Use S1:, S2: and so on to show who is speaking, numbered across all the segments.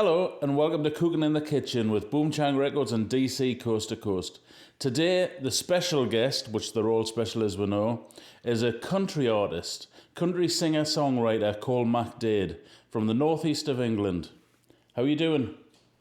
S1: Hello and welcome to Cookin in the Kitchen with Boomchang Records and DC Coast to Coast. Today, the special guest, which they're all special as we know, is a country artist, country singer-songwriter called McDade from the northeast of England. How are you doing?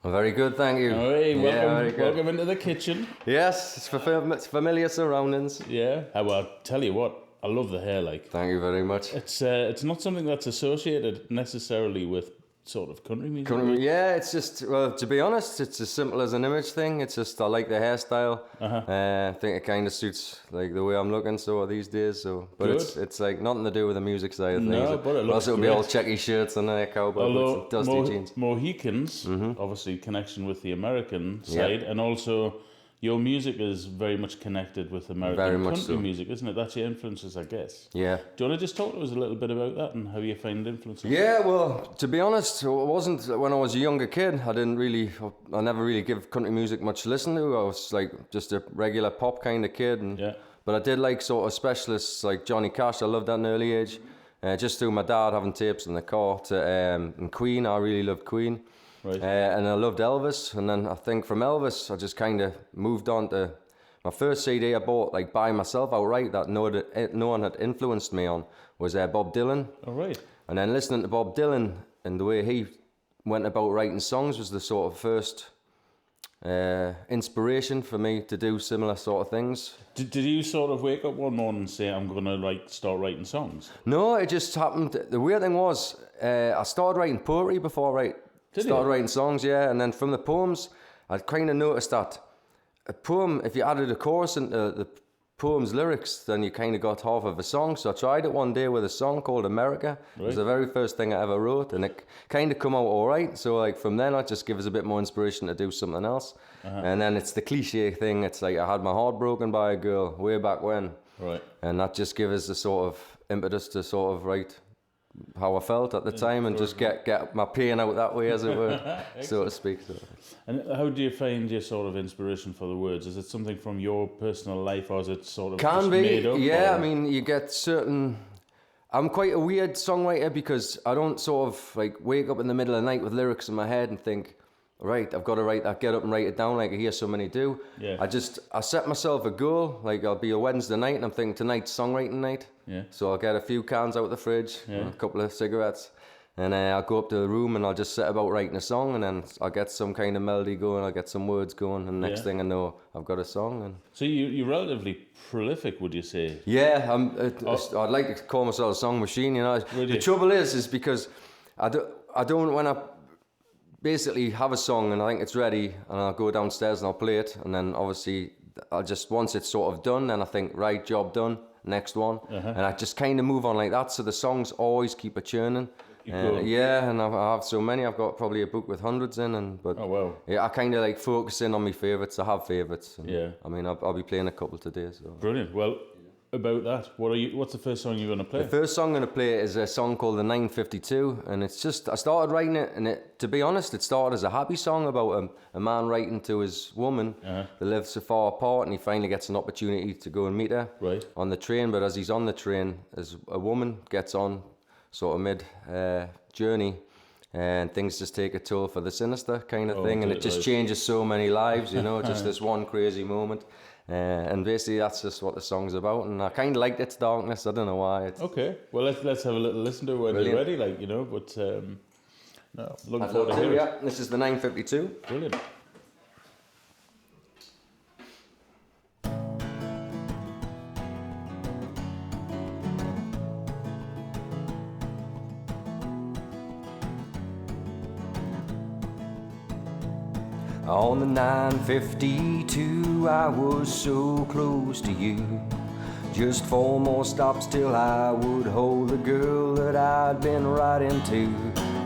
S2: Well, very good, thank you.
S1: Hey, welcome into the kitchen.
S2: Yes, it's familiar surroundings.
S1: Yeah, well, I'll tell you what, I love the hair, like.
S2: Thank you very much.
S1: It's not something that's associated necessarily with sort of country music.
S2: Yeah, it's just, well, to be honest, it's as simple as an image thing. It's just, I like the hairstyle. I think it kind of suits like the way I'm looking these days. But
S1: good.
S2: it's like nothing to do with the music side of things.
S1: No, but it looks
S2: also, it'll be all checky shirts and cowboy boots and dusty jeans.
S1: Mohicans, obviously connection with the American side, and also your music is very much connected with American country music, isn't it? That's your influences, I guess.
S2: Yeah.
S1: Do you want to just talk to us a little bit about that and how you find influences?
S2: Yeah, well, to be honest, it wasn't when I was a younger kid. I never really give country music much to listen to. I was like just a regular pop kind of kid. But I did like sort of specialists like Johnny Cash. I loved that at an early age. Just through my dad having tapes in the car. And Queen, I really loved Queen.
S1: Right.
S2: And I loved Elvis, and then I think from Elvis I just kind of moved on to my first CD I bought like by myself outright that no one had influenced me on was Bob Dylan.
S1: All right.
S2: And then listening to Bob Dylan and the way he went about writing songs was the sort of first inspiration for me to do similar sort of things.
S1: Did you sort of wake up one morning and say, I'm going to start writing songs?
S2: No, it just happened. The weird thing was I started writing poetry before I started writing songs, and then from the poems, I kind of noticed that a poem, if you added a chorus into the poem's lyrics, then you kind of got half of a song. So I tried it one day with a song called America. Right. It was the very first thing I ever wrote, and it kind of come out all right. So like from then, it just gives us a bit more inspiration to do something else. And then it's the cliche thing. It's like I had my heart broken by a girl way back when.
S1: Right.
S2: And that just gives us the sort of impetus to sort of write how I felt at the time and just get my pain out that way, as it were, so to speak. So.
S1: And how do you find your sort of inspiration for the words? Is it something from your personal life, or is it sort of just made up?
S2: Yeah, I mean, you get certain... I'm quite a weird songwriter because I don't sort of like wake up in the middle of the night with lyrics in my head and think, right, I've got to write that, get up and write it down like I hear so many do.
S1: Yeah.
S2: I set myself a goal, like I'll be a Wednesday night and I'm thinking tonight's songwriting night.
S1: Yeah.
S2: So I'll get a few cans out of the fridge, and a couple of cigarettes, and I'll go up to the room and I'll just set about writing a song, and then I'll get some kind of melody going, I'll get some words going, and next thing I know, I've got a song. And
S1: so you're relatively prolific, would you say?
S2: Yeah, I'd like to call myself a song machine, you know. The trouble is because I don't when I basically have a song and I think it's ready and I'll go downstairs and I'll play it, and then obviously I'll just, once it's sort of done, then I think, right, job done, next one, and I just kind of move on like that, so the songs always keep a churning. And I have so many. I've got probably a book with hundreds in,
S1: oh wow.
S2: Yeah, I kind of like focus in on my favourites. I have favourites.
S1: I
S2: mean, I'll be playing a couple today. So.
S1: Brilliant. Well, about that, what's the first song you're going to play?
S2: The first song I'm going to play is a song called The 952, and it's just, I started writing it, and to be honest, it started as a happy song about a man writing to his woman that lives so far apart, and he finally gets an opportunity to go and meet her on the train, but as he's on the train, as a woman gets on sort of mid journey, and things just take a toll for the sinister kind of thing, and it just changes so many lives, you know, just this one crazy moment. And basically that's just what the song's about, and I kind of liked its darkness. I don't know why.
S1: Okay, well let's have a little listen to it when you're ready, like, you know. But no, looking forward to hearing it.
S2: This is the 952.
S1: Brilliant.
S2: On the 952, I was so close to you. Just 4 more stops till I would hold the girl that I'd been riding to.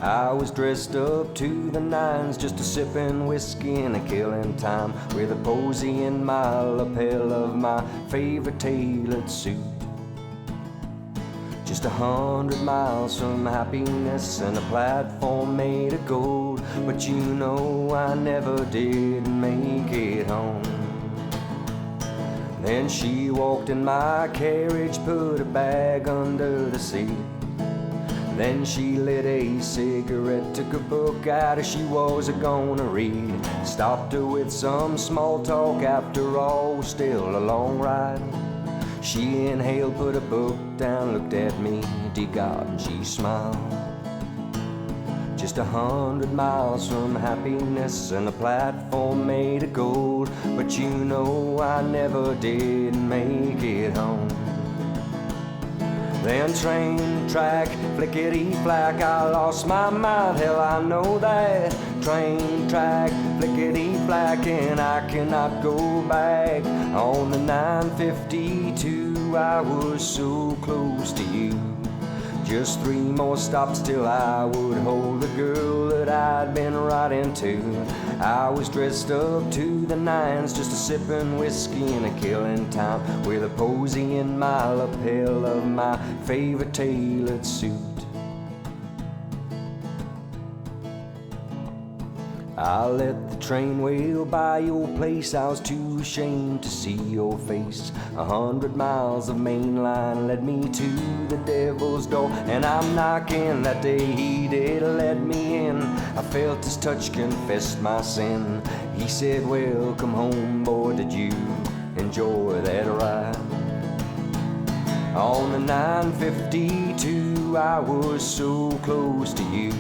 S2: I was dressed up to the nines, just a sipping whiskey and a killing time, with a posy in my lapel of my favorite tailored suit. Just 100 miles from happiness and a platform made of gold, but you know I never did make it home. Then she walked in my carriage, put a bag under the seat. Then she lit a cigarette, took a book out as she was gonna read. Stopped her with some small talk, after all was still a long ride. She inhaled, put a book down, looked at me, dear God, and she smiled. Just 100 miles from happiness and a platform made of gold. But you know I never did make it home. Then train, track, flickety-flack, I lost my mind, hell I know that. Train, track, flickety-flack, and I cannot go back. On the 952 I was so close to you. Just 3 more stops till I would hold the girl that I'd been riding to. I was dressed up to the nines, just a sipping whiskey and a killing time, with a posy in my lapel of my favorite tailored suit. I let the train wheel by your place, I was too ashamed to see your face. 100 miles of main line led me to the devil's door, and I'm knocking. That day he did let me in. I felt his touch, confessed my sin. He said, welcome home, boy, did you enjoy that ride? On the 952 I was so close to you.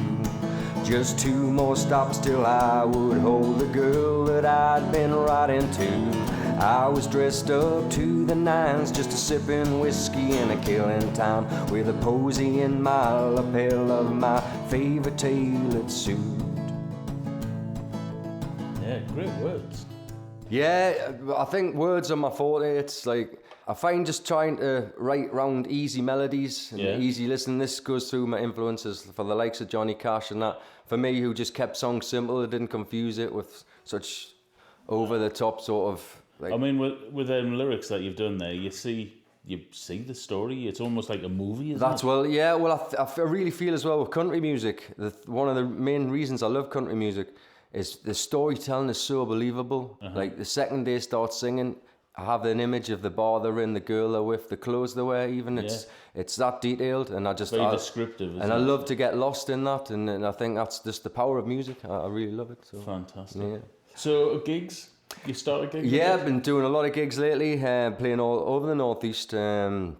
S2: Just 2 more stops till I would hold the girl that I'd been riding to. I was dressed up to the nines, just a sipping whiskey and a killing time, with a posy in my lapel of my favorite tailored suit.
S1: Yeah, great words.
S2: Yeah, I think words are my forte. It's like, I find just trying to write round easy melodies and easy listening. This goes through my influences for the likes of Johnny Cash and that. For me, who just kept songs simple, it didn't confuse it with such over-the-top sort of... Like,
S1: I mean, with them lyrics that you've done there, you see the story. It's almost like a movie, isn't it?
S2: Well, yeah. Well, I really feel as well with country music, one of the main reasons I love country music is the storytelling is so believable. Like, the second they start singing, I have an image of the bar they're in, the girl they're with, the clothes they wear even. It's that detailed, and I just...
S1: Very descriptive,
S2: and I love to get lost in that, and I think that's just the power of music. I really love it. So.
S1: Fantastic.
S2: Yeah.
S1: So, gigs? You started gigs?
S2: Yeah, I've been doing a lot of gigs lately, playing all over the Northeast, and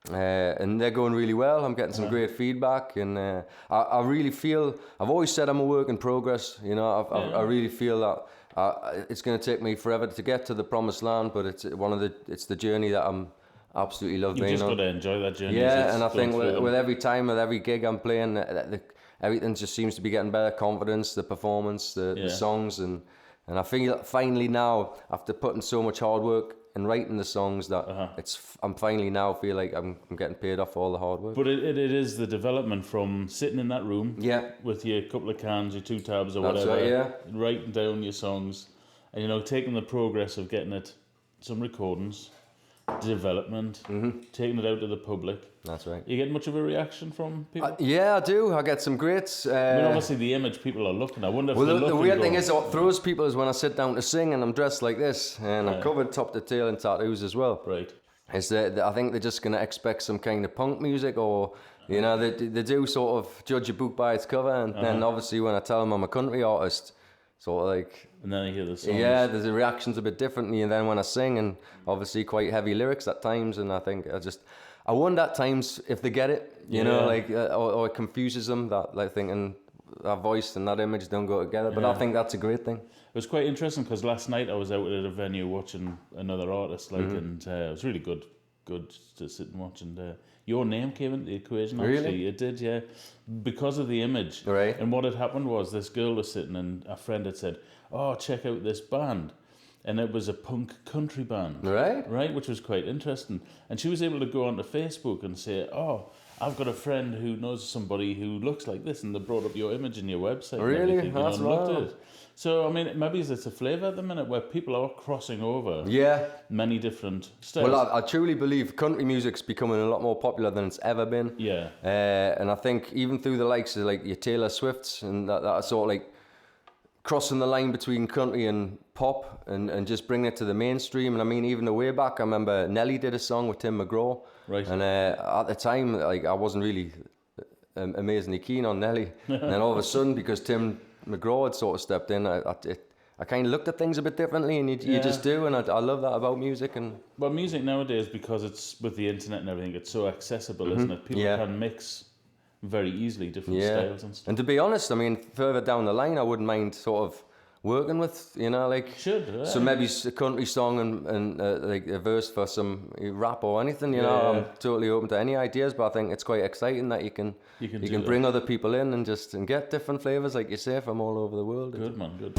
S2: they're going really well. I'm getting some great feedback, and I really feel... I've always said I'm a work in progress, you know. I really feel that it's going to take me forever to get to the promised land, but it's the journey that I'm absolutely love being on.
S1: You've just got to enjoy that journey.
S2: Yeah, and I think with every time, with every gig I'm playing, everything just seems to be getting better. Confidence, the performance, the songs, and I feel finally now, after putting so much hard work and writing the songs, that I'm finally now feel like I'm getting paid off for all the hard work.
S1: But it is the development from sitting in that room with your couple of cans, your 2 tabs or
S2: That's
S1: whatever,
S2: right,
S1: writing down your songs, and taking the progress of getting it, some recordings, development, taking it out to the public.
S2: That's right.
S1: You get much of a reaction from people?
S2: Yeah, I do. I get some great...
S1: I mean, obviously the image people are looking. I wonder if
S2: the weird thing is, what throws people is when I sit down to sing and I'm dressed like this, and I'm covered top to tail in tattoos as well.
S1: Right.
S2: Is that I think they're just going to expect some kind of punk music, or they do sort of judge a book by its cover, and then obviously when I tell them I'm a country artist, sort of like...
S1: And then I hear the songs.
S2: Yeah, the reaction's a bit differently, and then when I sing, and obviously quite heavy lyrics at times, and I think I wonder at times if they get it, you know, like, or it confuses them, that, like, thinking that voice and that image don't go together, but I think that's a great thing.
S1: It was quite interesting because last night I was out at a venue watching another artist, and it was really good to sit and watch, and your name came into the equation, actually.
S2: Really?
S1: It did, yeah, because of the image.
S2: Right.
S1: And what had happened was this girl was sitting, and a friend had said, oh, check out this band. And it was a punk country band. Right, which was quite interesting. And she was able to go onto Facebook and say, oh, I've got a friend who knows somebody who looks like this, and they brought up your image in your website.
S2: Really?
S1: And
S2: That's
S1: looked at
S2: right.
S1: it. So, I mean, maybe it's a flavour at the minute where people are crossing over many different styles.
S2: Well, I truly believe country music's becoming a lot more popular than it's ever been.
S1: Yeah.
S2: And I think even through the likes of like your Taylor Swifts and that sort of like crossing the line between country and pop and just bringing it to the mainstream. And I mean, even the way back, I remember Nelly did a song with Tim McGraw.
S1: Right.
S2: And at the time, like, I wasn't really amazingly keen on Nelly. And then all of a sudden, because Tim McGraw had sort of stepped in, I kind of looked at things a bit differently, and you just do, and I love that about music. And
S1: well, music nowadays, because it's with the internet and everything, it's so accessible, isn't it? People can mix very easily different styles and stuff.
S2: And to be honest, I mean, further down the line, I wouldn't mind sort of working with, you know, like so maybe a country song and like a verse for some rap or anything, you know. I'm totally open to any ideas, but I think it's quite exciting that you can bring other people in and get different flavors, like you say, from all over the world.
S1: Good man, good.